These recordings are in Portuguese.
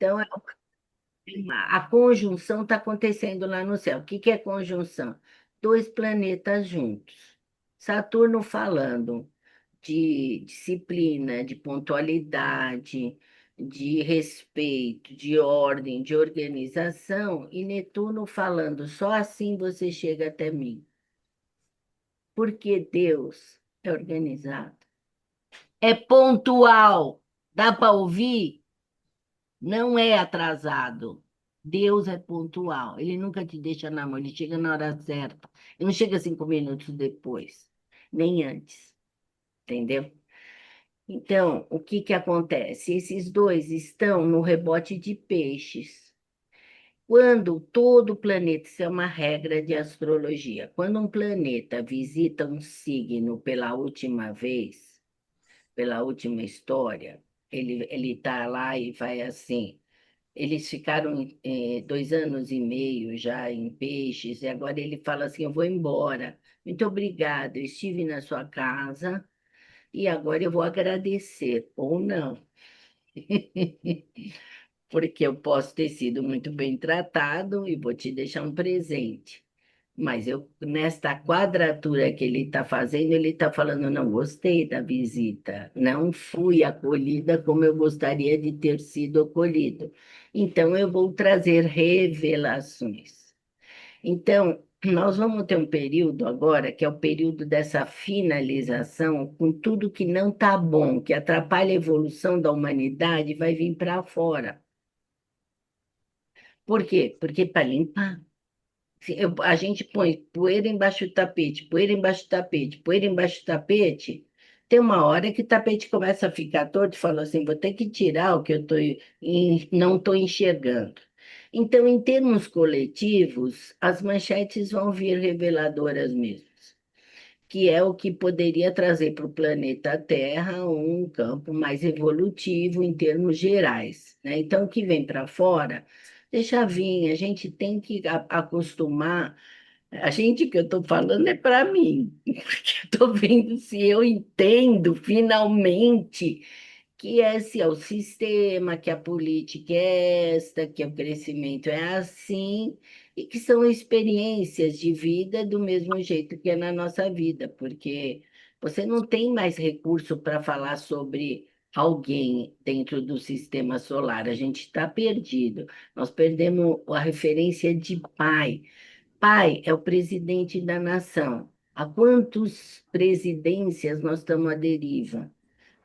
Então, a conjunção está acontecendo lá no céu. O que que é conjunção? Dois planetas juntos. Saturno falando de disciplina, de pontualidade, de respeito, de ordem, de organização, e Netuno falando, só assim você chega até mim. Porque Deus é organizado. É pontual. Dá para ouvir? Não é atrasado. Deus é pontual. Ele nunca te deixa na mão, ele chega na hora certa. Ele não chega 5 minutos depois, nem antes, entendeu? Então, o que que acontece? Esses dois estão no rebote de peixes. Quando todo planeta, isso é uma regra de astrologia, quando um planeta visita um signo pela última vez, pela última história, ele está lá e vai assim. Eles ficaram 2 anos e meio já em peixes, e agora ele fala assim: eu vou embora. Muito obrigado, eu estive na sua casa e agora eu vou agradecer, ou não. Porque eu posso ter sido muito bem tratado e vou te deixar um presente. Mas eu, nesta quadratura que ele está fazendo, ele está falando, não gostei da visita, não fui acolhida como eu gostaria de ter sido acolhido. Então, eu vou trazer revelações. Então, nós vamos ter um período agora, que é o período dessa finalização, com tudo que não está bom, que atrapalha a evolução da humanidade, vai vir para fora. Por quê? Porque para limpar. A gente põe poeira embaixo do tapete, poeira embaixo do tapete, poeira embaixo do tapete. Tem uma hora que o tapete começa a ficar torto e fala assim: vou ter que tirar o que eu não estou enxergando. Então, em termos coletivos, as manchetes vão vir reveladoras mesmo, que é o que poderia trazer para o planeta Terra um campo mais evolutivo em termos gerais, né? Então, o que vem para fora, deixa vir, a gente tem que acostumar. A gente que eu estou falando é para mim, porque eu estou vendo se eu entendo finalmente que esse é o sistema, que a política é esta, que o crescimento é assim, e que são experiências de vida do mesmo jeito que é na nossa vida, porque você não tem mais recurso para falar sobre alguém dentro do sistema solar, a gente está perdido. Nós perdemos a referência de pai. Pai é o presidente da nação. Há quantas presidências nós estamos à deriva?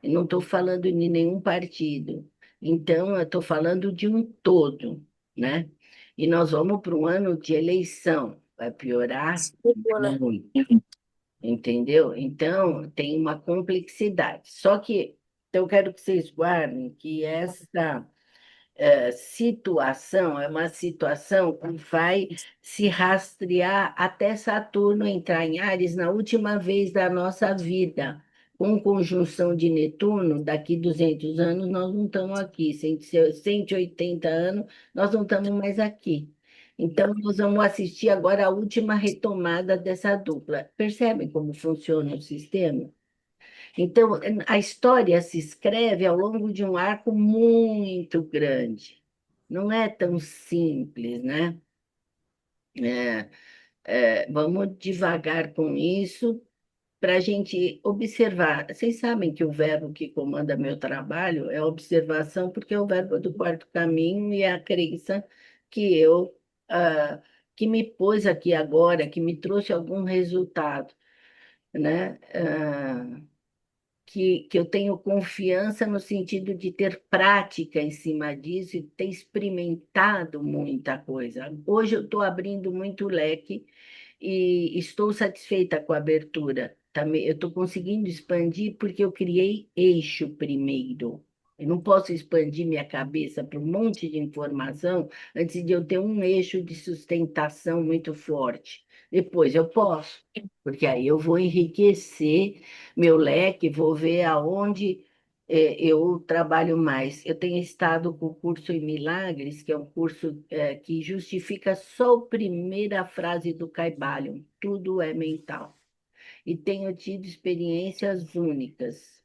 Eu não estou falando de nenhum partido. Então, eu estou falando de um todo, né? E nós vamos para um ano de eleição. Vai piorar muito, entendeu? Então, tem uma complexidade. Só que então, eu quero que vocês guardem que essa situação é uma situação que vai se rastrear até Saturno entrar em Áries na última vez da nossa vida. Com conjunção de Netuno, daqui 200 anos nós não estamos aqui, 180 anos nós não estamos mais aqui. Então, nós vamos assistir agora a última retomada dessa dupla. Percebem como funciona o sistema? Então, a história se escreve ao longo de um arco muito grande. Não é tão simples, né? É, vamos devagar com isso para a gente observar. Vocês sabem que o verbo que comanda meu trabalho é observação, porque é o verbo do quarto caminho e é a crença que ah, que me pôs aqui agora, que me trouxe algum resultado, né? Que eu tenho confiança no sentido de ter prática em cima disso e ter experimentado muita coisa. Hoje eu estou abrindo muito leque e estou satisfeita com a abertura. Também eu estou conseguindo expandir porque eu criei eixo primeiro. Eu não posso expandir minha cabeça para um monte de informação antes de eu ter um eixo de sustentação muito forte. Depois eu posso, porque aí eu vou enriquecer meu leque, vou ver aonde eu trabalho mais. Eu tenho estado com o curso em Milagres, que é um curso que justifica só a primeira frase do Caibalion, tudo é mental. E tenho tido experiências únicas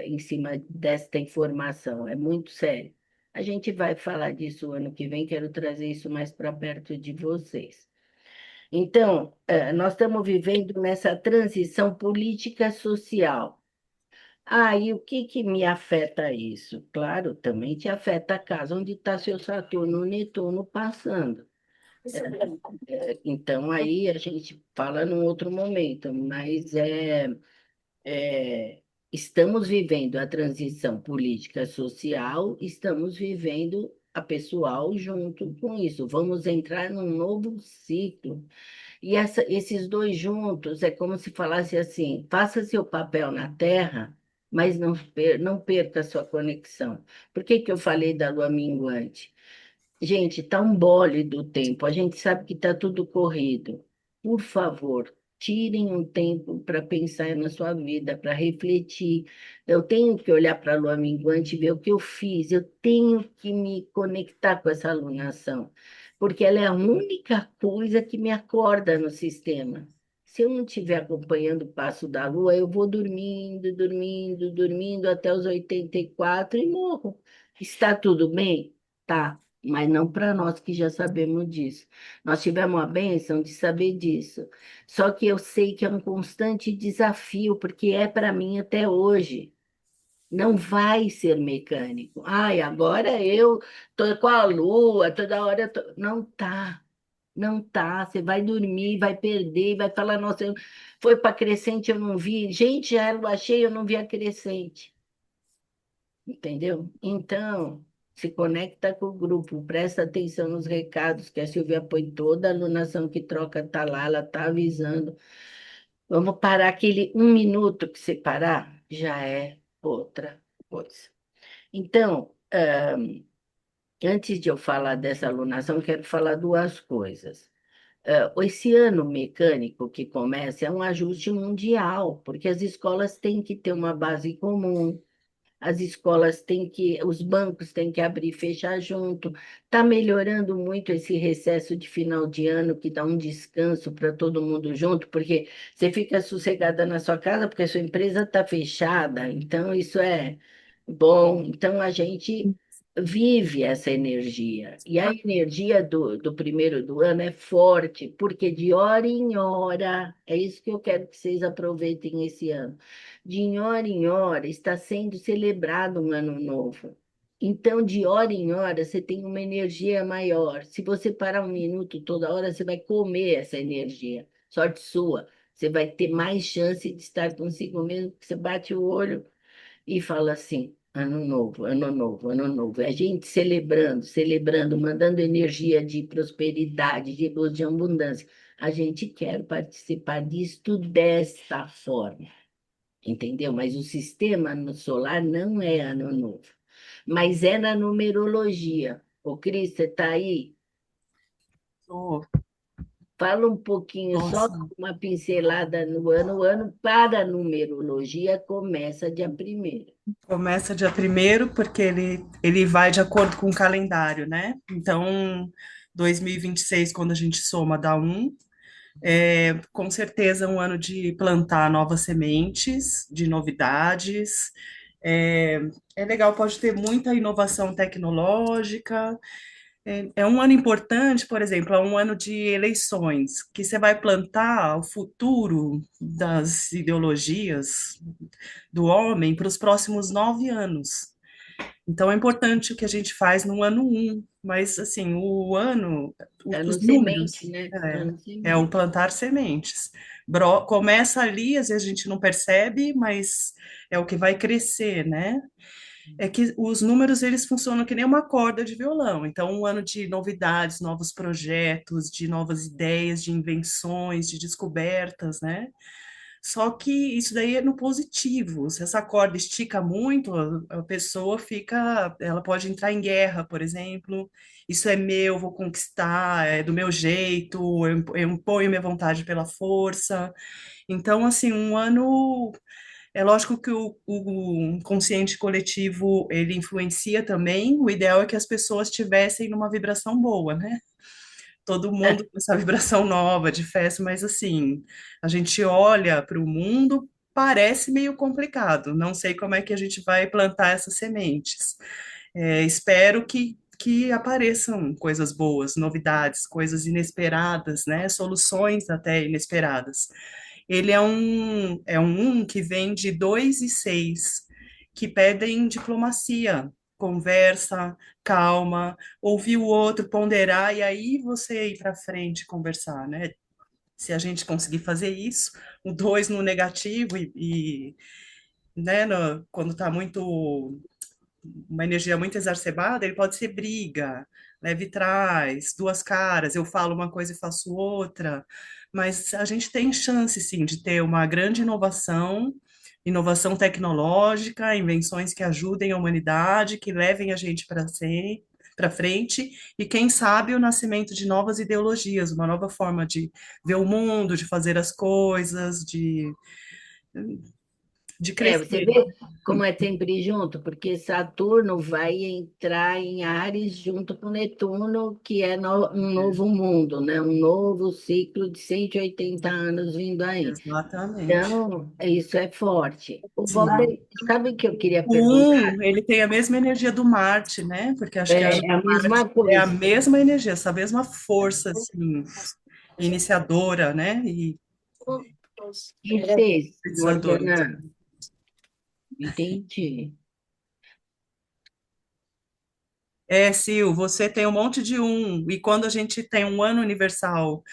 em cima desta informação, é muito sério. A gente vai falar disso ano que vem, quero trazer isso mais para perto de vocês. Então, nós estamos vivendo nessa transição política social. Ah, e o que que me afeta isso? Claro, também te afeta a casa onde está seu Saturno, Netuno passando. Então, aí a gente fala num outro momento, mas estamos vivendo a transição política social, estamos vivendo a pessoal junto com isso. Vamos entrar num novo ciclo. E esses dois juntos é como se falasse assim: faça seu papel na Terra, mas não perca a sua conexão. Por que que eu falei da lua minguante? Gente, tá um bole do tempo. A gente sabe que tá tudo corrido. Por favor, tirem um tempo para pensar na sua vida, para refletir. Eu tenho que olhar para a lua minguante e ver o que eu fiz. Eu tenho que me conectar com essa alunação, porque ela é a única coisa que me acorda no sistema. Se eu não estiver acompanhando o passo da lua, eu vou dormindo, dormindo, dormindo até os 84 e morro. Está tudo bem? Tá, mas não para nós que já sabemos disso. Nós tivemos a bênção de saber disso. Só que eu sei que é um constante desafio, porque é para mim até hoje. Não vai ser mecânico. Ai, agora eu tô com a lua, toda hora eu tô... Não tá. Não tá. Você vai dormir, vai perder, vai falar, nossa, foi para crescente, eu não vi. Gente, já era lua cheia, eu não vi a crescente. Entendeu? Então, se conecta com o grupo, presta atenção nos recados que a Silvia põe, toda alunação que troca tá lá, ela tá avisando. Vamos parar aquele um minuto que você parar, já é outra coisa. Então, antes de eu falar dessa alunação, quero falar duas coisas. Esse ano mecânico que começa é um ajuste mundial, porque as escolas têm que ter uma base comum. As escolas têm que, os bancos têm que abrir e fechar junto. Está melhorando muito esse recesso de final de ano, que dá um descanso para todo mundo junto, porque você fica sossegada na sua casa, porque a sua empresa está fechada. Então, isso é bom. Então, a gente vive essa energia. E a energia do primeiro do ano é forte, porque de hora em hora, é isso que eu quero que vocês aproveitem esse ano. De hora em hora está sendo celebrado um ano novo. Então, de hora em hora, você tem uma energia maior. Se você parar um minuto toda hora, você vai comer essa energia. Sorte sua. Você vai ter mais chance de estar consigo mesmo, porque você bate o olho e fala assim: ano novo, ano novo, ano novo. É a gente celebrando, celebrando, mandando energia de prosperidade, de luz, de abundância. A gente quer participar disto desta forma, entendeu? Mas o sistema solar não é ano novo, mas é na numerologia. Ô, Cris, você está aí? Tô, Fala um pouquinho, tô só assim. uma pincelada no ano. O ano para a numerologia começa dia primeiro. Começa dia primeiro porque ele vai de acordo com o calendário, né? Então, 2026, quando a gente soma, dá um. É, com certeza, um ano de plantar novas sementes, de novidades. É, é legal, pode ter muita inovação tecnológica. É um ano importante, por exemplo, é um ano de eleições, que você vai plantar o futuro das ideologias do homem para os próximos 9 anos. Então, é importante o que a gente faz no ano um, mas, assim, o ano, Ano os semente, números, né? é, Ano é o semente. plantar sementes. Começa ali, às vezes a gente não percebe, mas é o que vai crescer, né? É que os números eles funcionam que nem uma corda de violão. Então, um ano de novidades, novos projetos, de novas ideias, de invenções, de descobertas, né? Só que isso daí é no positivo. Se essa corda estica muito, a pessoa fica, ela pode entrar em guerra, por exemplo. Isso é meu, vou conquistar, é do meu jeito, eu imponho minha vontade pela força. Então, assim, um ano é lógico que o consciente coletivo ele influencia também. O ideal é que as pessoas estivessem numa vibração boa, né? Todo mundo com essa vibração nova de festa, mas assim, a gente olha para o mundo, parece meio complicado. Não sei como é que a gente vai plantar essas sementes. Espero que apareçam coisas boas, novidades, coisas inesperadas, né? Soluções até inesperadas. Ele é um que vem de 2 e 6, que pedem diplomacia, conversa, calma, ouvir o outro, ponderar, e aí você ir para frente conversar, né? Se a gente conseguir fazer isso, o 2 no negativo né, quando está muito uma energia muito exacerbada, ele pode ser briga, leve trás, duas caras, eu falo uma coisa e faço outra, mas a gente tem chance, sim, de ter uma grande inovação, inovação tecnológica, invenções que ajudem a humanidade, que levem a gente para frente, e quem sabe o nascimento de novas ideologias, uma nova forma de ver o mundo, de fazer as coisas, de Você crescer. vê como é sempre junto, porque Saturno vai entrar em Áries junto com Netuno, que é um novo mundo, né? Um novo ciclo de 180 anos vindo aí. Exatamente. Então, isso é forte. O Sim. Walter, sabe o que eu queria O perguntar? ele tem a mesma energia do Marte, né? Porque acho que a É a Marte mesma é a coisa. mesma energia, essa mesma força, assim, iniciadora, né? E E vocês, pensadora. Morgana? Entendi. Sil, você tem um monte de e quando a gente tem um ano universal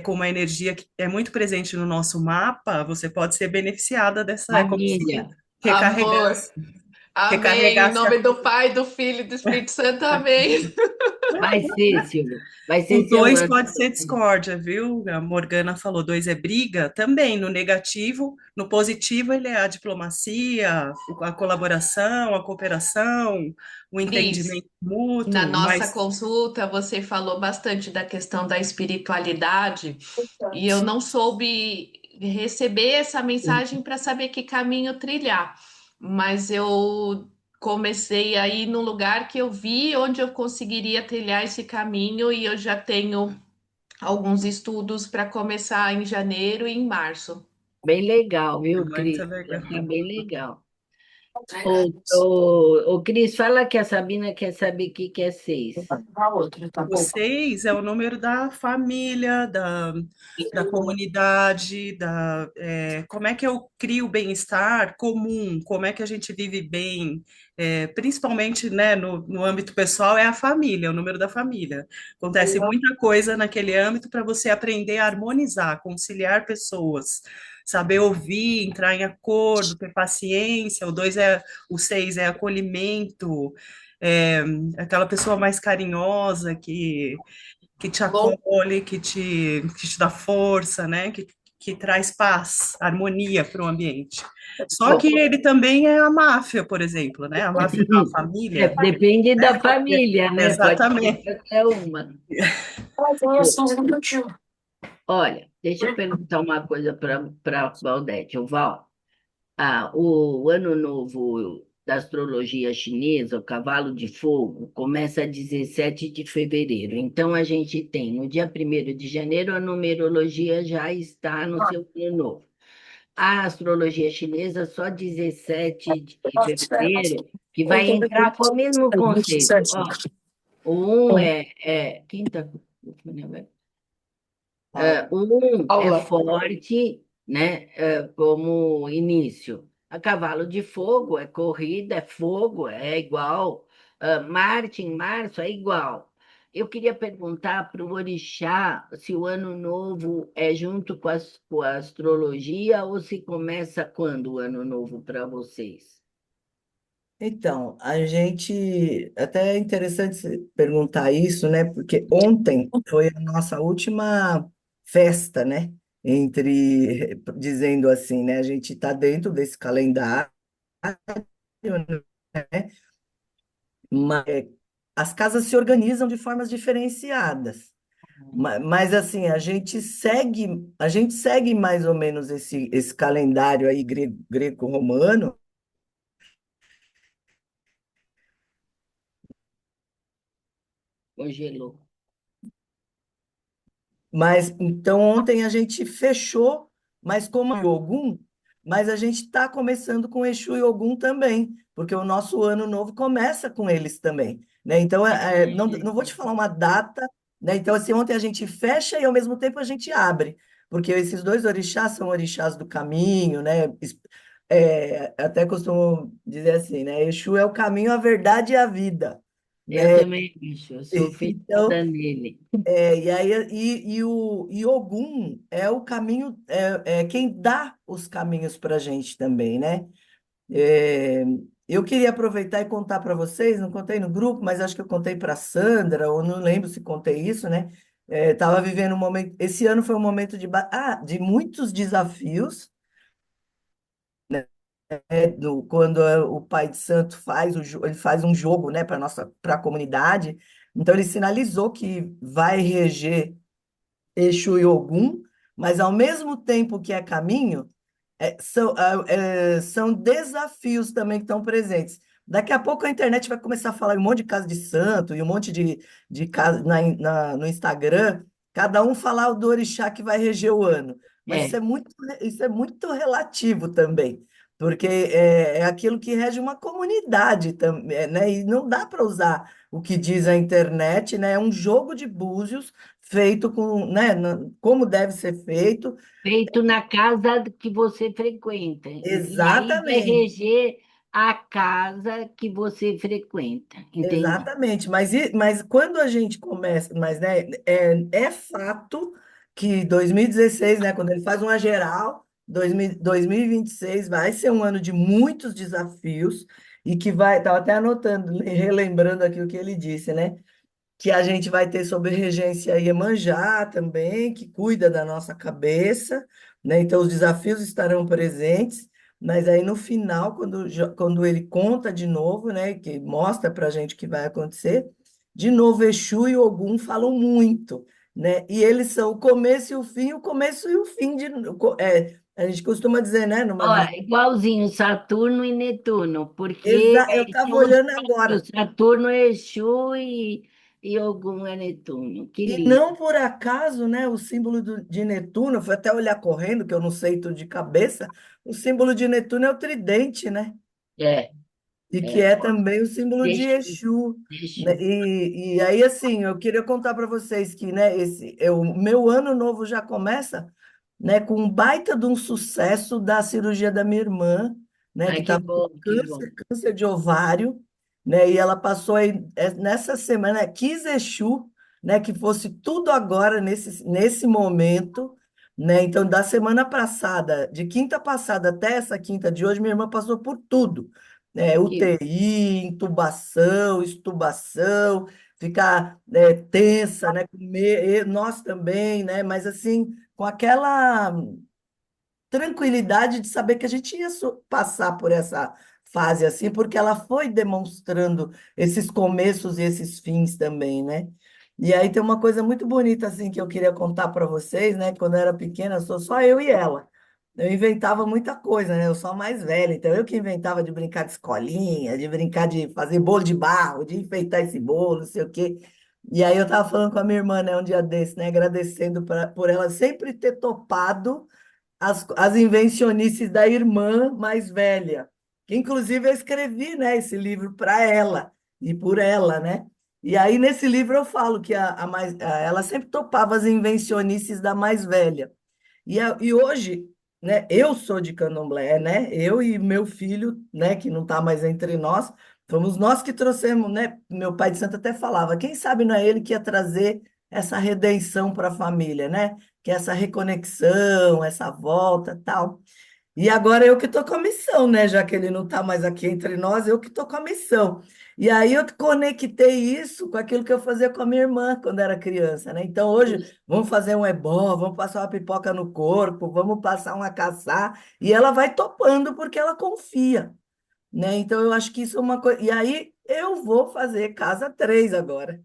com uma energia que é muito presente no nosso mapa, você pode ser beneficiada dessa, é como se Família. Amor, recarregasse, amém. Em recarregasse nome do Pai, do Filho e do Espírito Santo, amém. Vai ser, Silvio. Vai O ser seu 2 ano. pode ser discórdia, viu? A Morgana falou, 2 é briga, também no negativo. No positivo, ele é a diplomacia, a colaboração, a cooperação, o Cris, entendimento na mútuo, nossa mas consulta, você falou bastante da questão da espiritualidade e eu não soube receber essa mensagem para saber que caminho trilhar, mas eu comecei a ir no lugar que eu vi onde eu conseguiria trilhar esse caminho e eu já tenho alguns estudos para começar em janeiro e em março. Bem legal, é viu, muito Cris? Já legal. tá bem legal. Cris, fala que a Sabina quer saber o que que é seis. O 6 é o número da família, da comunidade, como é que eu crio bem-estar comum, como é que a gente vive bem, principalmente, né, no âmbito pessoal, é a família, é o número da família. Acontece muita coisa naquele âmbito para você aprender a harmonizar, conciliar pessoas, saber ouvir, entrar em acordo, ter paciência. O 6 é acolhimento, é, aquela pessoa mais carinhosa que te acolhe, que te dá força, né? Que traz paz, harmonia para o ambiente. Só Bom, que ele também é a máfia, por exemplo, né? A máfia da família, depende da né? família, né? Pode ser Exatamente. qualquer uma. Bom, olha, deixa eu perguntar uma coisa para Valdete. O Val, o ano novo da astrologia chinesa, o cavalo de fogo, começa 17 de fevereiro. Então, a gente tem no dia 1º de janeiro, a numerologia já está no seu ano novo. A astrologia chinesa, só 17 de fevereiro, que vai entrar com o mesmo conceito. Ó, o 1 é quinta. Um é Aula. forte, né, como início. A cavalo de fogo é corrida, é fogo, é igual. Marte em março é igual. Eu queria perguntar para o Orixá se o ano novo é junto com a astrologia ou se começa quando o ano novo para vocês? Então, a gente, até é interessante você perguntar isso, né? Porque ontem foi a nossa última festa, né? Dizendo assim, né? A gente está dentro desse calendário, né? Mas as casas se organizam de formas diferenciadas. Mas assim, a gente segue mais ou menos esse calendário aí greco-romano. Congelou. Mas então ontem a gente fechou, mas como é Ogum, mas a gente está começando com Exu e Ogum também, porque o nosso ano novo começa com eles também, né? Então, não vou te falar uma data, né? Então, assim, ontem a gente fecha e ao mesmo tempo a gente abre, porque esses dois orixás são orixás do caminho, né? Até costumo dizer assim, né? Exu é o caminho, a verdade e a vida, Eu né? também acho, eu sou Então, fechada nele. e aí, e Ogum é o caminho, é quem dá os caminhos para a gente também, né? É, eu queria aproveitar e contar para vocês, não contei no grupo, mas acho que eu contei para a Sandra, ou não lembro se contei isso, né? Estava vivendo um momento, esse ano foi um momento de muitos desafios, quando o Pai de Santo ele faz um jogo, né, para a comunidade, então ele sinalizou que vai reger Exu e Ogum, mas ao mesmo tempo que é caminho, são desafios também que estão presentes. Daqui a pouco a internet vai começar a falar um monte de casa de santo e um monte de casa no Instagram, cada um falar do orixá que vai reger o ano. Mas É, isso é muito relativo também, porque é aquilo que rege uma comunidade também, né? E não dá para usar o que diz a internet, né? É um jogo de búzios feito com, né, como deve ser feito. feito na casa que você frequenta. E aí vai Exatamente. reger a casa que você frequenta. Entendi. Exatamente, mas quando a gente começa, mas né, é fato que 2016, né, quando ele faz uma geral, 2026 vai ser um ano de muitos desafios e que vai, estava até anotando, relembrando aqui o que ele disse, né? Que a gente vai ter sob regência Iemanjá também, que cuida da nossa cabeça, né? Então, os desafios estarão presentes, mas aí no final, quando ele conta de novo, né, que mostra para a gente o que vai acontecer, de novo, Exu e Ogum falam muito, né? E eles são o começo e o fim, o começo e o fim a gente costuma dizer, né, numa Ó, visão. igualzinho Saturno e Netuno, porque Eu é estava tudo, olhando agora. Saturno é Exu e Ogum é Netuno. Que E lindo. não por acaso, né, o símbolo de Netuno, eu fui até olhar correndo, que eu não sei tudo de cabeça, o símbolo de Netuno é o tridente, né? É, E que é. é também o símbolo de Exu, Exu, né? Exu. E aí, assim, eu queria contar para vocês que, né, o meu ano novo já começa, né, com um baita de um sucesso da cirurgia da minha irmã, né, que Ai, que estava com bom, que bom. câncer de ovário, né, e ela passou aí, nessa semana, quis Exu, né, que fosse tudo agora, nesse momento, né, então, da semana passada, de quinta passada até essa quinta de hoje, minha irmã passou por tudo, Que, UTI, intubação, extubação, ficar tensa, né? Nós também, né? Mas assim, com aquela tranquilidade de saber que a gente ia passar por essa fase assim, porque ela foi demonstrando esses começos e esses fins também, né? E aí tem uma coisa muito bonita assim que eu queria contar para vocês, né? Quando eu era pequena, sou só eu e ela. Eu inventava muita coisa, né? Eu sou a mais velha, então eu que inventava de brincar de escolinha, de brincar de fazer bolo de barro, de enfeitar esse bolo, não sei o quê. E aí eu estava falando com a minha irmã, né, um dia desse, né, agradecendo por ela sempre ter topado as invencionices da irmã mais velha, que inclusive eu escrevi, né, esse livro para ela e por ela, né? E aí nesse livro eu falo que ela sempre topava as invencionices da mais velha. E hoje, né, eu sou de Candomblé, né? Eu e meu filho, né, que não está mais entre nós, fomos nós que trouxemos, né? Meu pai de santo até falava, quem sabe não é ele que ia trazer essa redenção para a família, né? Que é essa reconexão, essa volta, tal. E agora eu que estou com a missão, né? Já que ele não está mais aqui entre nós, eu que estou com a missão. E aí eu conectei isso com aquilo que eu fazia com a minha irmã quando era criança, né? Então hoje vamos fazer um ebó, vamos passar uma pipoca no corpo, vamos passar uma caçar, e ela vai topando porque ela confia, né? Então eu acho que isso é uma coisa. E aí eu vou fazer casa 3 agora,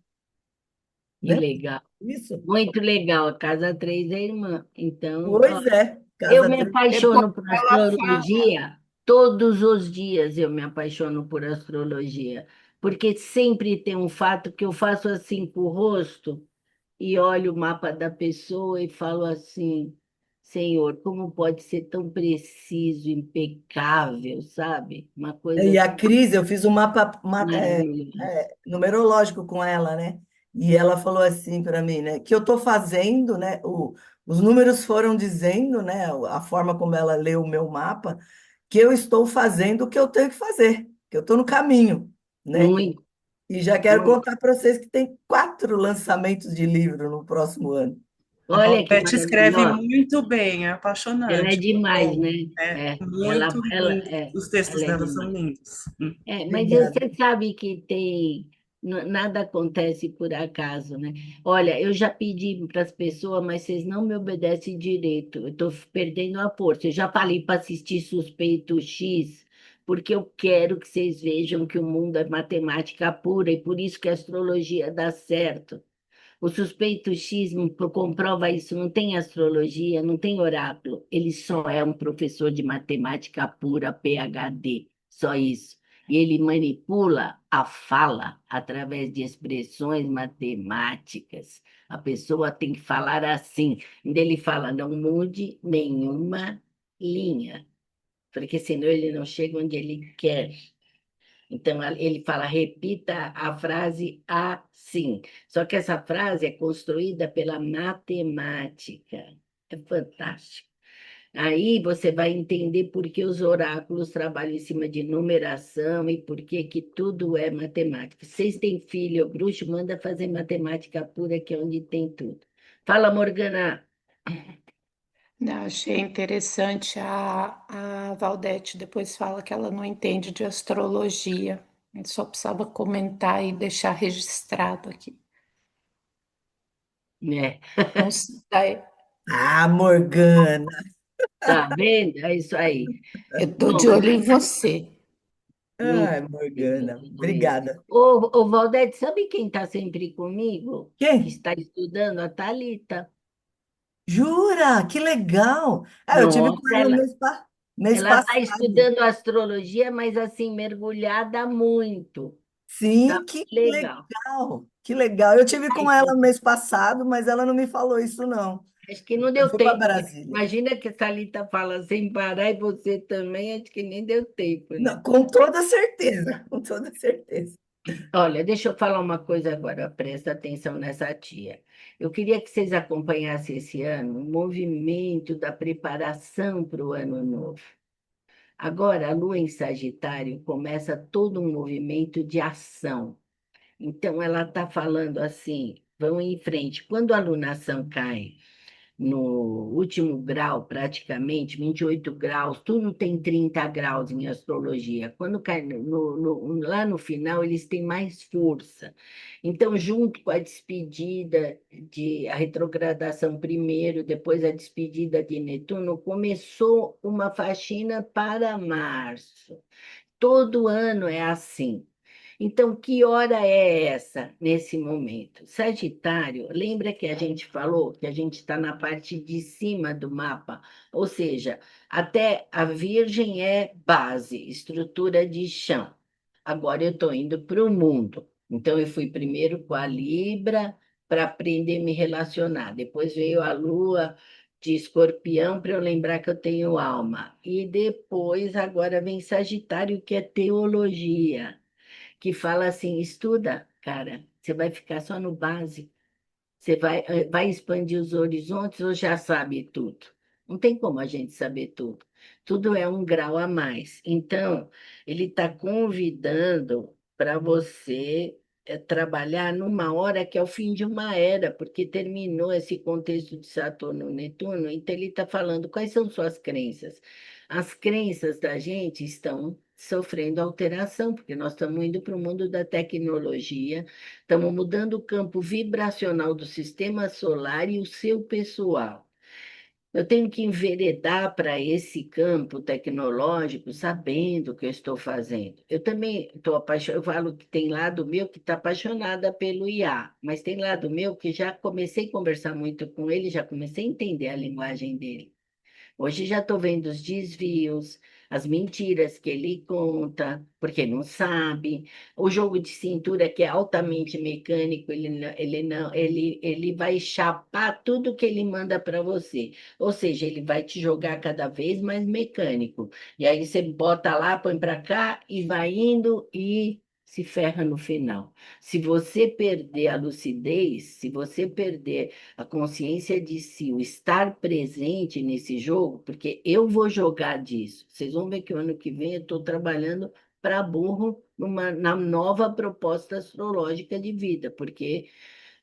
que né? legal. Isso. Muito legal. A casa 3 é irmã. Então, ó, Pois é, eu casa me 3. Depois apaixono por ela fala. astrologia. Todos os dias eu me apaixono por astrologia. Porque sempre tem um fato que eu faço assim com o rosto e olho o mapa da pessoa e falo assim: Senhor, como pode ser tão preciso, impecável, sabe? Uma coisa E assim a Cris, eu fiz um mapa maravilhosa. numerológico com ela, né? E ela falou assim para mim, né? Que eu estou fazendo, né? Os números foram dizendo, né? A forma como ela leu o meu mapa, que eu estou fazendo o que eu tenho que fazer, que eu estou no caminho, né? Muito, E já quero muito. contar para vocês que tem 4 lançamentos de livro no próximo ano. A Olha que Valdete escreve maravilhosa. muito bem, é Ela é apaixonante. demais, né? É É, muito lindo. Os textos ela é dela são demais. lindos. Mas Obrigada. você sabe que tem, nada acontece por acaso, né? Olha, eu já pedi para as pessoas, mas vocês não me obedecem direito. Eu estou perdendo a força. Eu já falei para assistir Suspeito X, porque eu quero que vocês vejam que o mundo é matemática pura e por isso que a astrologia dá certo. O suspeito X comprova isso, não tem astrologia, não tem oráculo. Ele só é um professor de matemática pura, PhD, só isso. E ele manipula a fala através de expressões matemáticas. A pessoa tem que falar assim. Ele fala, não mude nenhuma linha, porque senão ele não chega onde ele quer. Então, ele fala, repita a frase assim. Só que essa frase é construída pela matemática. É fantástico. Aí você vai entender por que os oráculos trabalham em cima de numeração e por que que tudo é matemática. Vocês têm filho, bruxo, manda fazer matemática pura, que é onde tem tudo. Fala, Morgana. Não, achei interessante a Valdete depois fala que ela não entende de astrologia. Eu só precisava comentar e deixar registrado aqui. É, Não, daí, Ah, Morgana. tá vendo? É isso aí. eu tô Bom, de olho em você. muito Ai, Morgana. obrigado mesmo. Obrigada. Ô, Valdete, sabe quem está sempre comigo? Que Quem? está estudando? A Thalita. Jura? Que legal. Ah, eu tive com Nossa, ela mês ela está passado. estudando astrologia, mas assim, mergulhada muito. Tá Sim, que legal. legal. Que legal. Eu tive com Aí, ela mês passado, mas ela não me falou isso, não. acho que não Eu deu fui para tempo, né? Brasília. Imagina que a Thalita fala sem parar e você também, acho que nem deu tempo, né? Não, com toda certeza, com toda certeza. Olha, deixa eu falar uma coisa agora, presta atenção nessa tia. Eu queria que vocês acompanhassem esse ano o movimento da preparação para o ano novo. Agora, a lua em Sagitário começa todo um movimento de ação. Então, ela está falando assim: vão em frente. Quando a lunação cai no último grau, praticamente, 28 graus, tudo tem 30 graus em astrologia. Quando cai lá no final, eles têm mais força. Então, junto com a despedida a retrogradação primeiro, depois a despedida de Netuno, começou uma faxina para março. Todo ano é assim. Então, que hora é essa nesse momento? Sagitário, lembra que a gente falou que a gente está na parte de cima do mapa, ou seja, até a Virgem é base, estrutura de chão. Agora eu estou indo para o mundo. Então, eu fui primeiro com a Libra para aprender a me relacionar. Depois veio a Lua de Escorpião para eu lembrar que eu tenho alma. E depois, agora vem Sagitário, que é teologia, que fala assim: estuda, cara, você vai ficar só no básico, você vai expandir os horizontes ou já sabe tudo? Não tem como a gente saber tudo. Tudo é um grau a mais. Então, ele está convidando para você trabalhar numa hora que é o fim de uma era, porque terminou esse contexto de Saturno e Netuno, então ele está falando quais são suas crenças. As crenças da gente estão sofrendo alteração, porque nós estamos indo para o mundo da tecnologia. Estamos mudando o campo vibracional do sistema solar e o seu pessoal. Eu tenho que enveredar para esse campo tecnológico sabendo o que eu estou fazendo. Eu também estou apaixonada, eu falo que tem lado meu que está apaixonada pelo IA, mas tem lado meu que já comecei a conversar muito com ele, já comecei a entender a linguagem dele. Hoje já estou vendo os desvios, as mentiras que ele conta, porque não sabe. O jogo de cintura, que é altamente mecânico, ele vai chapar tudo que ele manda para você. Ou seja, ele vai te jogar cada vez mais mecânico. E aí você bota lá, põe para cá e vai indo e se ferra no final. Se você perder a lucidez, se você perder a consciência de si, o estar presente nesse jogo, porque eu vou jogar disso. Vocês vão ver que o ano que vem eu estou trabalhando para burro na nova proposta astrológica de vida, porque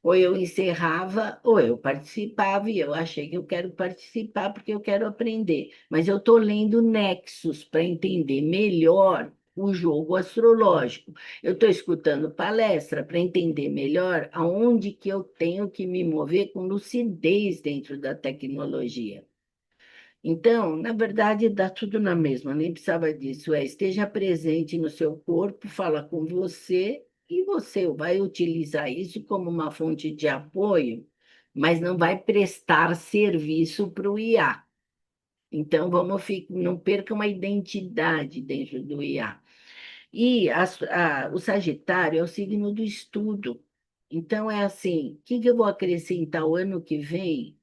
ou eu encerrava ou eu participava, e eu achei que eu quero participar porque eu quero aprender. Mas eu estou lendo Nexus para entender melhor o jogo astrológico. Eu estou escutando palestra para entender melhor aonde que eu tenho que me mover com lucidez dentro da tecnologia. Então, na verdade, dá tudo na mesma, nem precisava disso. Esteja presente no seu corpo, fala com você e você vai utilizar isso como uma fonte de apoio, mas não vai prestar serviço para o IA. Então, não perca uma identidade dentro do IA. E o Sagitário é o signo do estudo. Então, é assim: o que que eu vou acrescentar o ano que vem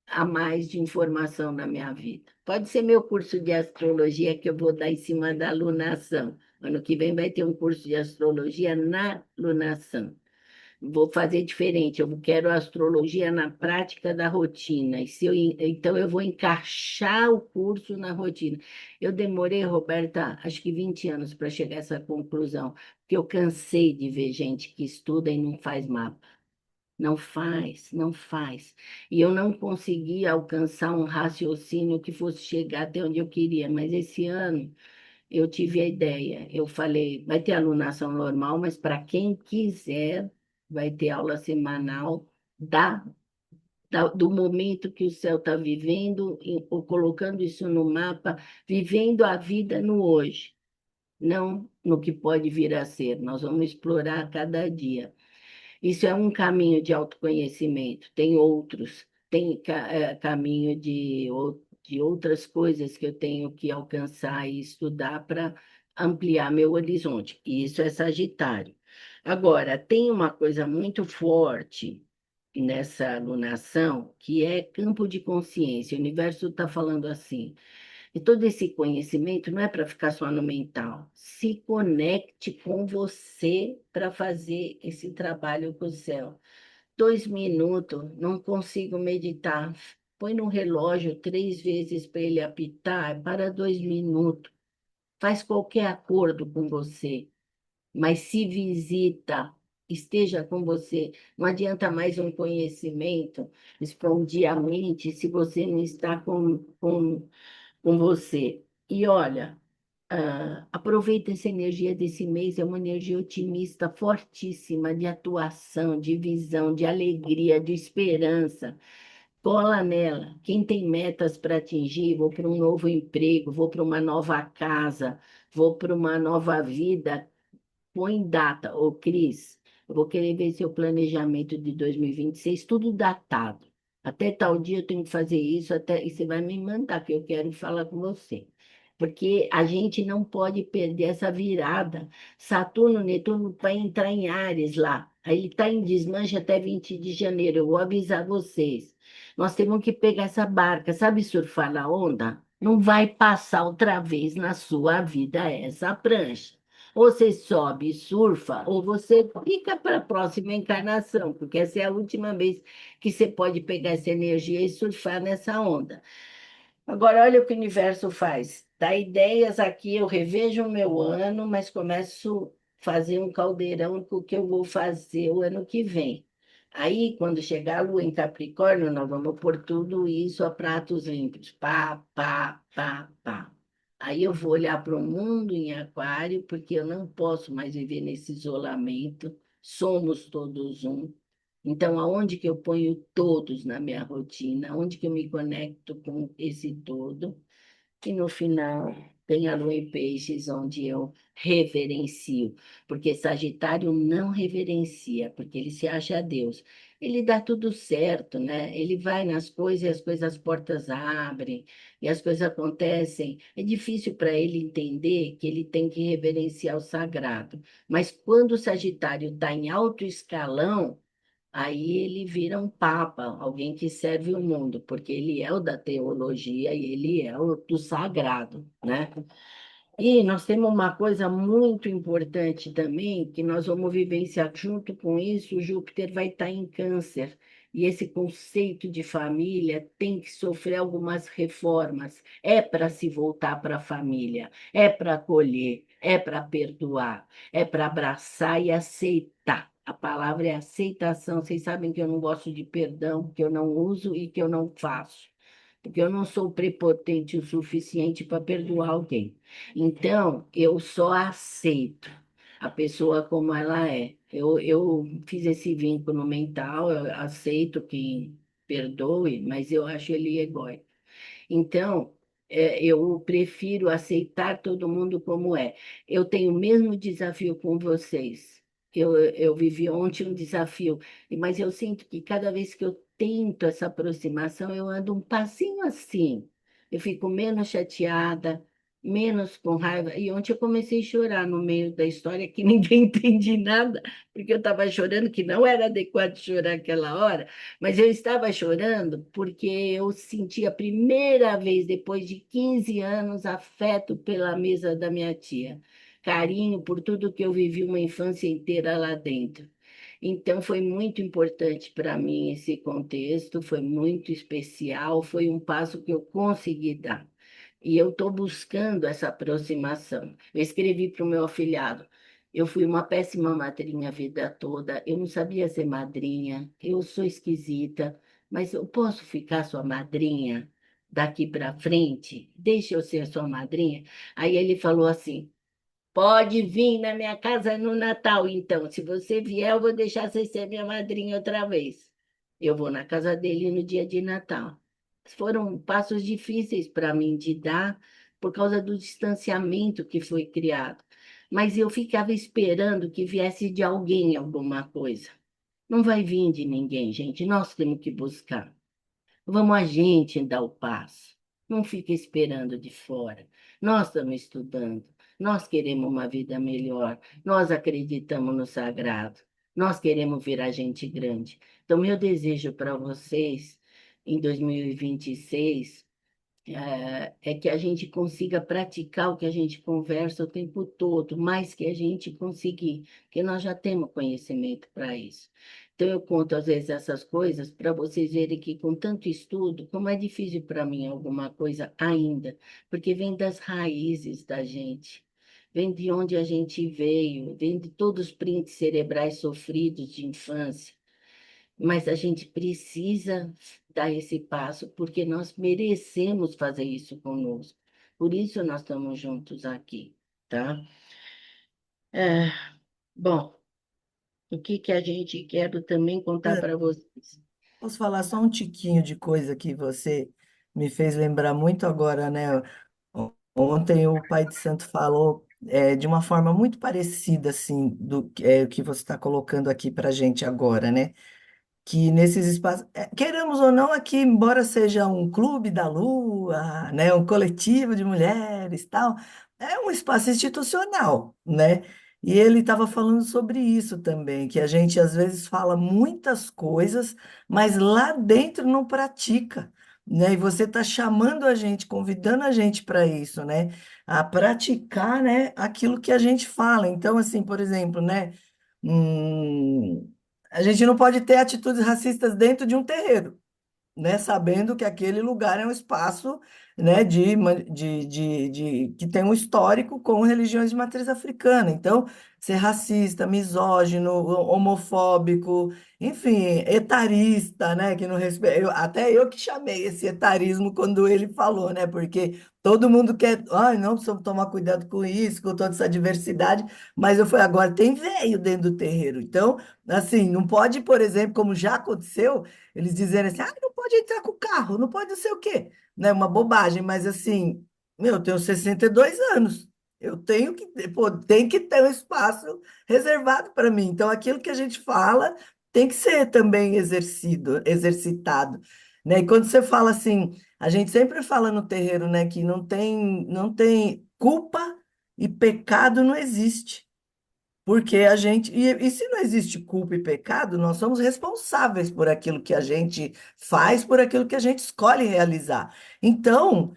a mais de informação na minha vida? Pode ser meu curso de astrologia que eu vou dar em cima da lunação. Ano que vem vai ter um curso de astrologia na lunação. Vou fazer diferente, eu quero astrologia na prática da rotina. Então, eu vou encaixar o curso na rotina. Eu demorei, Roberta, acho que 20 anos para chegar a essa conclusão, porque eu cansei de ver gente que estuda e não faz mapa. Não faz, não faz. E eu não consegui alcançar um raciocínio que fosse chegar até onde eu queria, mas esse ano eu tive a ideia. Eu falei, vai ter alunação normal, mas para quem quiser, vai ter aula semanal do momento que o céu está vivendo, ou colocando isso no mapa, vivendo a vida no hoje, não no que pode vir a ser. Nós vamos explorar cada dia. Isso é um caminho de autoconhecimento. Tem outros, tem caminho de outras coisas que eu tenho que alcançar e estudar para ampliar meu horizonte. E isso é Sagitário. Agora, tem uma coisa muito forte nessa alunação, que é campo de consciência. O universo está falando assim. E todo esse conhecimento não é para ficar só no mental. Se conecte com você para fazer esse trabalho com o céu. 2 minutos, não consigo meditar. Põe no relógio 3 vezes para ele apitar, para 2 minutos. Faz qualquer acordo com você, mas se visita, esteja com você. Não adianta mais um conhecimento expandir a mente se você não está com você. E olha, aproveita essa energia desse mês, é uma energia otimista, fortíssima, de atuação, de visão, de alegria, de esperança. Cola nela. Quem tem metas para atingir, vou para um novo emprego, vou para uma nova casa, vou para uma nova vida, põe data. Ô, Cris, eu vou querer ver seu planejamento de 2026, tudo datado. Até tal dia eu tenho que fazer isso, e você vai me mandar, que eu quero falar com você. Porque a gente não pode perder essa virada. Saturno, Netuno vai entrar em Áries lá. Aí ele está em desmanche até 20 de janeiro. Eu vou avisar vocês. Nós temos que pegar essa barca. Sabe surfar na onda? Não vai passar outra vez na sua vida essa prancha. Ou você sobe e surfa, ou você fica para a próxima encarnação, porque essa é a última vez que você pode pegar essa energia e surfar nessa onda. Agora, olha o que o universo faz. Dá ideias aqui, eu revejo o meu ano, mas começo a fazer um caldeirão com o que eu vou fazer o ano que vem. Aí, quando chegar a lua em Capricórnio, nós vamos pôr tudo isso a pratos limpos. Pá, pá, pá, pá. Aí eu vou olhar para o mundo em aquário, porque eu não posso mais viver nesse isolamento. Somos todos um. Então, aonde que eu ponho todos na minha rotina? Aonde que eu me conecto com esse todo? E no final, tem a lua em peixes, onde eu reverencio, porque Sagitário não reverencia, porque ele se acha Deus. Ele dá tudo certo, né? Ele vai nas coisas e as coisas, as portas abrem e as coisas acontecem. É difícil para ele entender que ele tem que reverenciar o sagrado. Mas quando o Sagitário está em alto escalão, aí ele vira um papa, alguém que serve o mundo, porque ele é o da teologia e ele é o do sagrado, né? E nós temos uma coisa muito importante também, que nós vamos vivenciar junto com isso, o Júpiter vai estar em Câncer. E esse conceito de família tem que sofrer algumas reformas. É para se voltar para a família, é para acolher, é para perdoar, é para abraçar e aceitar. A palavra é aceitação. Vocês sabem que eu não gosto de perdão, que eu não uso e que eu não faço, porque eu não sou prepotente o suficiente para perdoar alguém. Então, eu só aceito a pessoa como ela é. Eu fiz esse vínculo mental, eu aceito que perdoe, mas eu acho ele egóico. Então, eu prefiro aceitar todo mundo como é. Eu tenho o mesmo desafio com vocês. Eu vivi ontem um desafio, mas eu sinto que cada vez que eu tento essa aproximação, eu ando um passinho assim. Eu fico menos chateada, menos com raiva. E ontem eu comecei a chorar no meio da história, que ninguém entende nada, porque eu estava chorando, que não era adequado chorar aquela hora. Mas eu estava chorando porque eu senti a primeira vez, depois de 15 anos, afeto pela mesa da minha tia, carinho por tudo que eu vivi uma infância inteira lá dentro. Então, foi muito importante para mim esse contexto, foi muito especial, foi um passo que eu consegui dar. E eu estou buscando essa aproximação. Eu escrevi para o meu afilhado. Eu fui uma péssima madrinha a vida toda. Eu não sabia ser madrinha. Eu sou esquisita, mas eu posso ficar sua madrinha daqui para frente? Deixa eu ser sua madrinha. Aí ele falou assim: pode vir na minha casa no Natal, então. Se você vier, eu vou deixar você ser minha madrinha outra vez. Eu vou na casa dele no dia de Natal. Foram passos difíceis para mim de dar por causa do distanciamento que foi criado. Mas eu ficava esperando que viesse de alguém alguma coisa. Não vai vir de ninguém, gente. Nós temos que buscar. Vamos a gente dar o passo. Não fica esperando de fora. Nós estamos estudando. Nós queremos uma vida melhor. Nós acreditamos no sagrado. Nós queremos virar gente grande. Então, meu desejo para vocês em 2026 é que a gente consiga praticar o que a gente conversa o tempo todo, mais que a gente conseguir, porque nós já temos conhecimento para isso. Então, eu conto às vezes essas coisas para vocês verem que com tanto estudo, como é difícil para mim alguma coisa ainda, porque vem das raízes da gente. Vem de onde a gente veio, vem de todos os prints cerebrais sofridos de infância. Mas a gente precisa dar esse passo, porque nós merecemos fazer isso conosco. Por isso nós estamos juntos aqui, tá? É, bom, o que que a gente quer também contar para vocês? Posso falar só um tiquinho de coisa que você me fez lembrar muito agora, né? Ontem o Pai de Santo falou de uma forma muito parecida, assim, do que você está colocando aqui para a gente agora, né? Que nesses espaços, queiramos ou não, aqui, embora seja um clube da lua, né, um coletivo de mulheres, tal, é um espaço institucional, né? E ele estava falando sobre isso também, que a gente às vezes fala muitas coisas, mas lá dentro não pratica, né? E você está chamando a gente, convidando a gente para isso, né? A praticar, né, aquilo que a gente fala. Então, assim, por exemplo, né? A gente não pode ter atitudes racistas dentro de um terreiro, né? Sabendo que aquele lugar é um espaço, né, que tem um histórico com religiões de matriz africana. Então, ser racista, misógino, homofóbico, enfim, etarista, né, que não respeita. Até eu que chamei esse etarismo quando ele falou, né? Porque todo mundo quer, ai, não, precisamos tomar cuidado com isso, com toda essa diversidade, mas eu falei, agora tem velho dentro do terreiro. Então, assim, não pode, por exemplo, como já aconteceu, eles dizerem assim, ah, não pode entrar com o carro, não pode não sei o quê, né? Uma bobagem, mas assim, Meu, eu tenho 62 anos. Eu tenho que, pô, tem que ter um espaço reservado para mim. Então, aquilo que a gente fala tem que ser também exercitado, né? E quando você fala assim, a gente sempre fala no terreiro, né, que não tem culpa e pecado não existe. Porque a gente. E se não existe culpa e pecado, nós somos responsáveis por aquilo que a gente faz, por aquilo que a gente escolhe realizar. Então,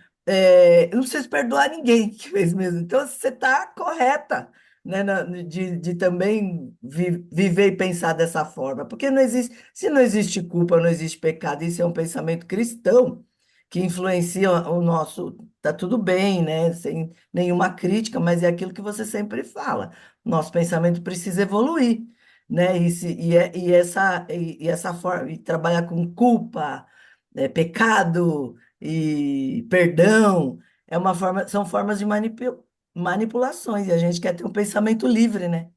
não precisa perdoar ninguém que fez mesmo. Então, você está correta, né, de também viver e pensar dessa forma. Porque não existe, se não existe culpa, não existe pecado, isso é um pensamento cristão que influencia o nosso. Tá tudo bem, né? Sem nenhuma crítica, mas é aquilo que você sempre fala. Nosso pensamento precisa evoluir, né? E essa forma, e trabalhar com culpa, pecado e perdão, são formas de manipulações, e a gente quer ter um pensamento livre, né?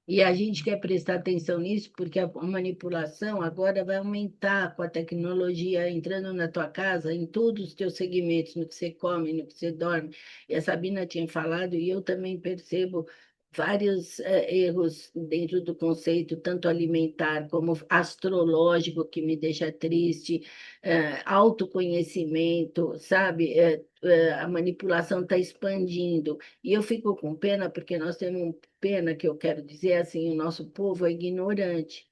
E a gente quer prestar atenção nisso porque a manipulação agora vai aumentar com a tecnologia entrando na tua casa, em todos os teus segmentos, no que você come, no que você dorme. E a Sabina tinha falado, e eu também percebo vários erros dentro do conceito, tanto alimentar como astrológico, que me deixa triste, autoconhecimento, sabe? A manipulação está expandindo. E eu fico com pena porque nós temos pena que eu quero dizer assim, o nosso povo é ignorante.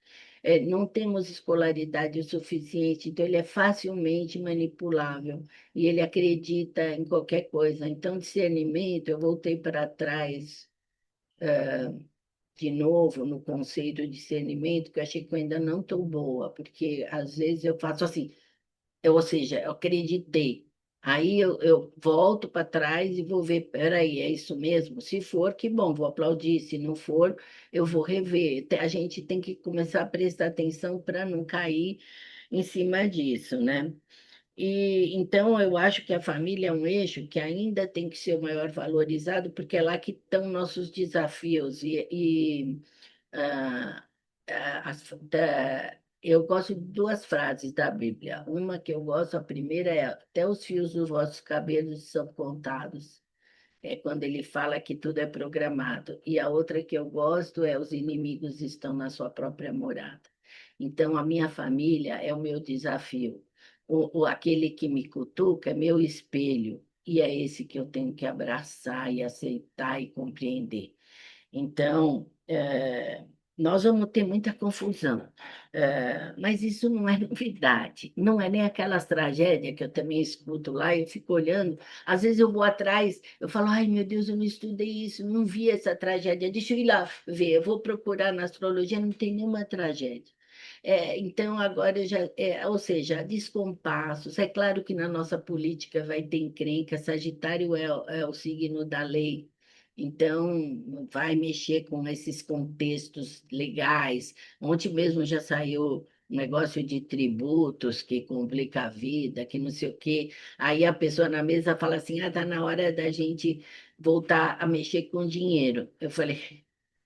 Não temos escolaridade o suficiente, então ele é facilmente manipulável e ele acredita em qualquer coisa. Então, discernimento, eu voltei para trás de novo no conceito de discernimento, que eu achei que eu ainda não estou boa, porque às vezes eu faço assim, ou seja, eu acreditei. Aí eu volto para trás e vou ver, peraí, é isso mesmo? Se for, que bom, vou aplaudir. Se não for, eu vou rever. A gente tem que começar a prestar atenção para não cair em cima disso, né? E então eu acho que a família é um eixo que ainda tem que ser o maior valorizado, porque é lá que estão nossos desafios. Ah, eu gosto de duas frases da Bíblia. Uma que eu gosto, a primeira é: até os fios dos vossos cabelos são contados. É quando ele fala que tudo é programado. E a outra que eu gosto é: os inimigos estão na sua própria morada. Então, a minha família é o meu desafio. Aquele que me cutuca é meu espelho. E é esse que eu tenho que abraçar e aceitar e compreender. Então, nós vamos ter muita confusão. Mas isso não é novidade, não é nem aquelas tragédias que eu também escuto lá, eu fico olhando, às vezes eu vou atrás, eu falo, ai meu Deus, eu não estudei isso, não vi essa tragédia, deixa eu ir lá ver, eu vou procurar na astrologia, não tem nenhuma tragédia. Então, agora eu já, ou seja, descompassos. É claro que na nossa política vai ter encrenca, Sagitário é o signo da lei, então vai mexer com esses contextos legais. Ontem mesmo já saiu um negócio de tributos que complica a vida, que não sei o quê. Aí a pessoa na mesa fala assim: ah, tá na hora da gente voltar a mexer com dinheiro. Eu falei.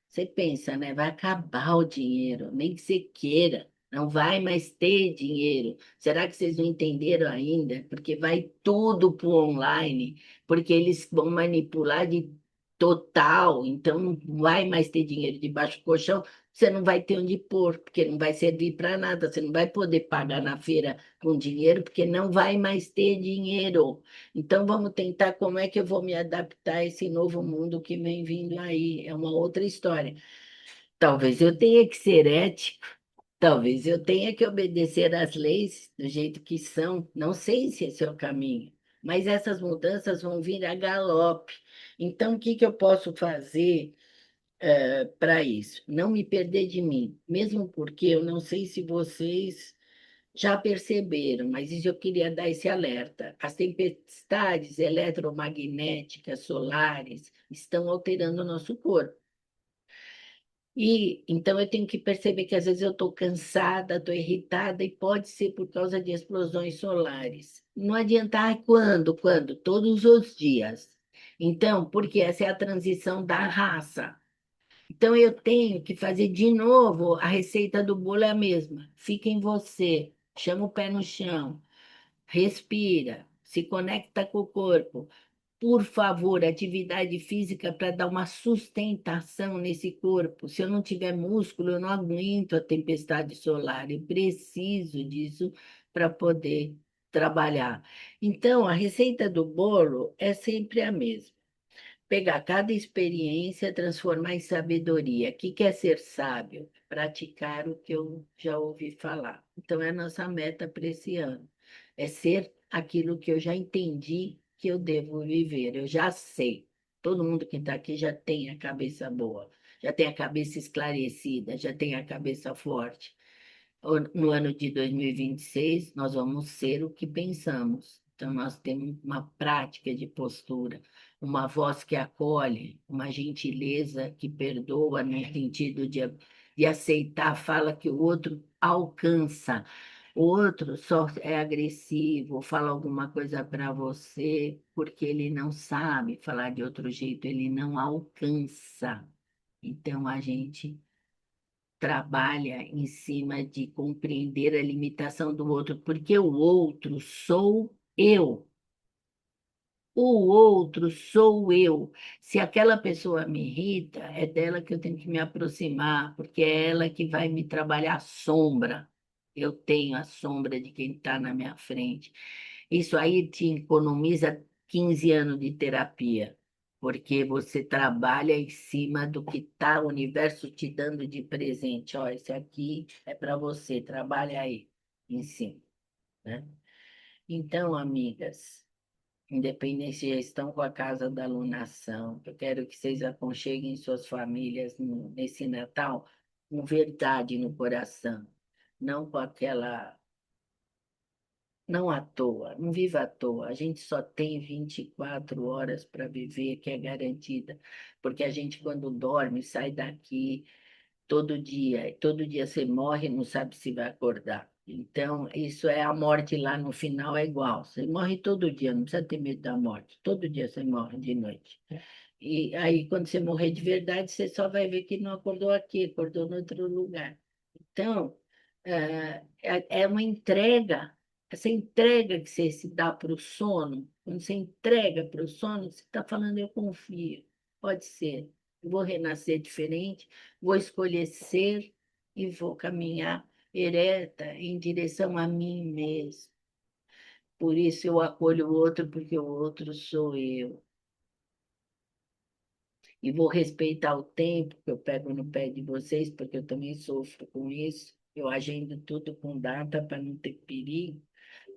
Você pensa, né? Vai acabar o dinheiro, nem que você queira, não vai mais ter dinheiro. Será que vocês não entenderam ainda? Porque vai tudo para o online, porque eles vão manipular de total, então não vai mais ter dinheiro debaixo do colchão, você não vai ter onde pôr, porque não vai servir para nada, você não vai poder pagar na feira com dinheiro, porque não vai mais ter dinheiro. Então, vamos tentar como é que eu vou me adaptar a esse novo mundo que vem vindo aí. É uma outra história. Talvez eu tenha que ser ético, talvez eu tenha que obedecer às leis do jeito que são. Não sei se esse é o caminho, mas essas mudanças vão vir a galope. Então, o que que eu posso fazer para isso? Não me perder de mim, mesmo porque eu não sei se vocês já perceberam, mas isso eu queria dar esse alerta. As tempestades eletromagnéticas solares estão alterando o nosso corpo. E então eu tenho que perceber que às vezes eu estou cansada, estou irritada, e pode ser por causa de explosões solares. Não adianta, ai, quando? Quando? Todos os dias. Então, porque essa é a transição da raça. Então eu tenho que fazer de novo, a receita do bolo é a mesma. Fica em você, chama o pé no chão, respira, se conecta com o corpo, por favor, atividade física para dar uma sustentação nesse corpo. Se eu não tiver músculo, eu não aguento a tempestade solar. Eu preciso disso para poder trabalhar. Então, a receita do bolo é sempre a mesma. Pegar cada experiência, transformar em sabedoria. O que é ser sábio? Praticar o que eu já ouvi falar. Então, é a nossa meta para esse ano. É ser aquilo que eu já entendi que eu devo viver. Eu já sei. Todo mundo que está aqui já tem a cabeça boa, já tem a cabeça esclarecida, já tem a cabeça forte. No ano de 2026, nós vamos ser o que pensamos. Então, nós temos uma prática de postura, uma voz que acolhe, uma gentileza que perdoa, no sentido de aceitar a fala que o outro alcança. O outro só é agressivo, fala alguma coisa para você porque ele não sabe falar de outro jeito, ele não alcança. Então, a gente trabalha em cima de compreender a limitação do outro, porque o outro sou eu. O outro sou eu. Se aquela pessoa me irrita, é dela que eu tenho que me aproximar, porque é ela que vai me trabalhar a sombra. Eu tenho a sombra de quem está na minha frente. Isso aí te economiza 15 anos de terapia, porque você trabalha em cima do que está o universo te dando de presente. Ó, esse aqui é para você, trabalha aí em cima, né? Então, amigas. Independente se já estão com a casa da alunação, eu quero que vocês aconcheguem suas famílias nesse Natal com verdade no coração, não com aquela. Não à toa, não viva à toa. A gente só tem 24 horas para viver, que é garantida, porque a gente, quando dorme, sai daqui e todo dia você morre e não sabe se vai acordar. Então, isso é a morte lá no final é igual. Você morre todo dia, não precisa ter medo da morte. Todo dia você morre de noite. E aí, quando você morrer de verdade, você só vai ver que não acordou aqui, acordou em outro lugar. Então, é uma entrega. Essa entrega que você se dá para o sono, quando você entrega para o sono, você está falando, eu confio. Pode ser. Eu vou renascer diferente, vou escolher ser e vou caminhar ereta em direção a mim mesmo. Por isso eu acolho o outro, porque o outro sou eu. E vou respeitar o tempo que eu pego no pé de vocês, porque eu também sofro com isso. Eu agendo tudo com data para não ter perigo,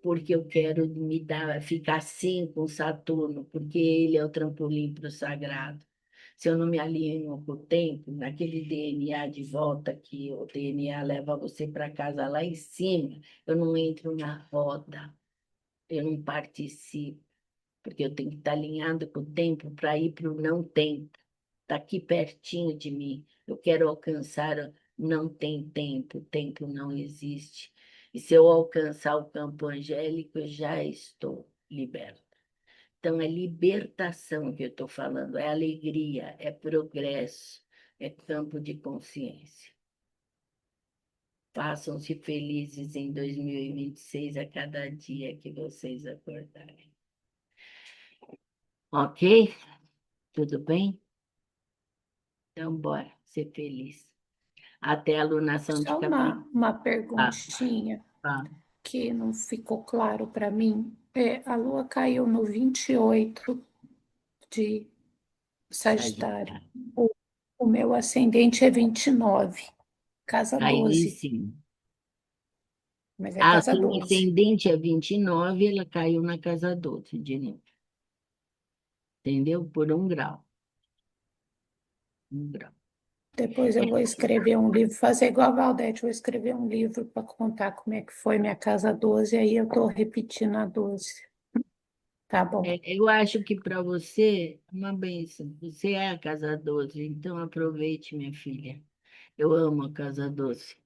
porque eu quero me dar, ficar assim com Saturno, porque ele é o trampolim para o sagrado. Se eu não me alinho com o tempo, naquele DNA de volta que o DNA leva você para casa lá em cima, eu não entro na roda, eu não participo, porque eu tenho que estar alinhado com o tempo para ir para o não tempo. Está aqui pertinho de mim, eu quero alcançar, não tem tempo, tempo não existe. E se eu alcançar o campo angélico, eu já estou liberto. Então, é libertação que eu estou falando, é alegria, é progresso, é campo de consciência. Façam-se felizes em 2026 a cada dia que vocês acordarem. Ok? Tudo bem? Então, bora ser feliz. Até a alunação de Só Capricórnio. uma Tá, perguntinha tá. que não ficou claro para mim. A Lua caiu no 28 de Sagitário. Sagitário. O meu ascendente é 29, casa Aí 12, sim. mas é A casa sua 12. ascendente é 29, ela caiu na casa 12 de novo. Entendeu? Por 1 grau. 1 grau. Depois eu vou escrever um livro, fazer igual a Valdete, vou escrever um livro para contar como é que foi minha casa 12, aí eu estou repetindo a 12. Tá bom. Eu acho que para você, é uma bênção. Você é a casa 12, então aproveite, minha filha. Eu amo a casa 12.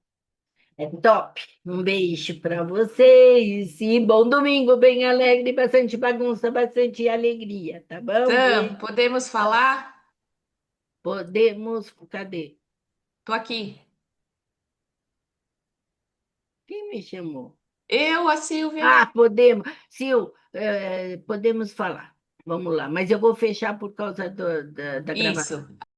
É top. Um beijo para vocês e bom domingo, bem alegre, bastante bagunça, bastante alegria, tá bom? Sam, Beijo. podemos falar? Podemos. Cadê? Tô aqui. Quem me chamou? Eu, a Silvia. Ah, podemos. Sil, podemos falar. Vamos lá. Mas eu vou fechar por causa da gravação. Isso.